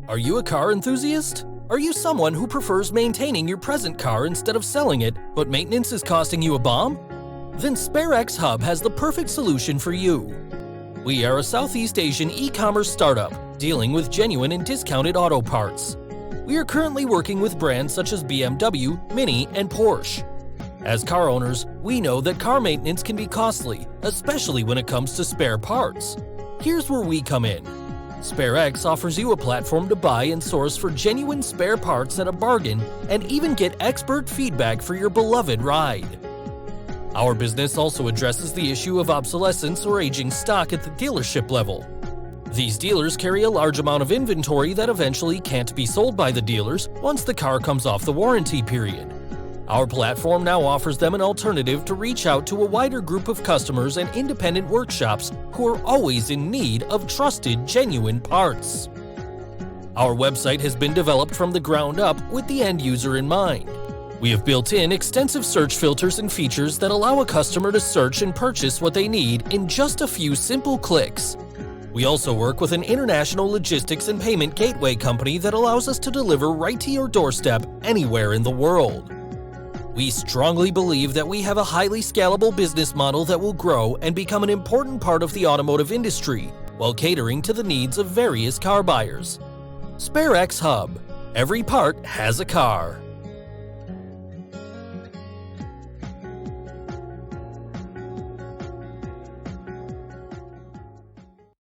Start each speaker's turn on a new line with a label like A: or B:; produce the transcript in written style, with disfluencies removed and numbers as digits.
A: Are you a car enthusiast? Are you someone who prefers maintaining your present car instead of selling it, but maintenance is costing you a bomb? Then SpareXHub has the perfect solution for you. We are a Southeast Asian e-commerce startup dealing with genuine and discounted auto parts. We are currently working with brands such as BMW, Mini, and Porsche. As car owners, we know that car maintenance can be costly, especially when it comes to spare parts. Here's where we come in. SpareX offers you a platform to buy and source for genuine spare parts at a bargain and even get expert feedback for your beloved ride. Our business also addresses the issue of obsolescence or aging stock at the dealership level. These dealers carry a large amount of inventory that eventually can't be sold by the dealers once the car comes off the warranty period. Our platform now offers them an alternative to reach out to a wider group of customers and independent workshops who are always in need of trusted, genuine parts. Our website has been developed from the ground up with the end user in mind. We have built in extensive search filters and features that allow a customer to search and purchase what they need in just a few simple clicks. We also work with an international logistics and payment gateway company that allows us to deliver right to your doorstep anywhere in the world. We strongly believe that we have a highly scalable business model that will grow and become an important part of the automotive industry while catering to the needs of various car buyers. SpareXHub. Every part has a car.